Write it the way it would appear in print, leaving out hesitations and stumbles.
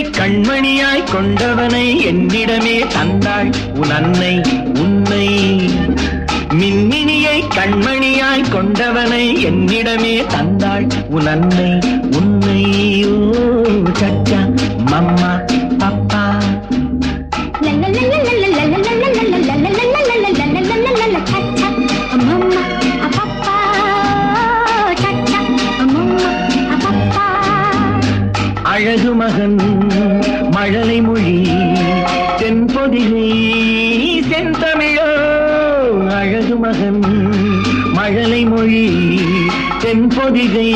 கண்மணியாய் கொண்டவனை என்னிடமே தந்தாள் உன் அன்னை உன்னை. மின்மினியை கண்மணியாய் கொண்டவனை என்னிடமே தந்தாள் உன் அன்னை உன்னை. ஓ சச்சா மம்மா பப்பா அழகு மகன் மழலை மொழி தென்பொதிகை செந்தமிழோ. அழகு மகன் மழலை மொழி தென்பொதிகை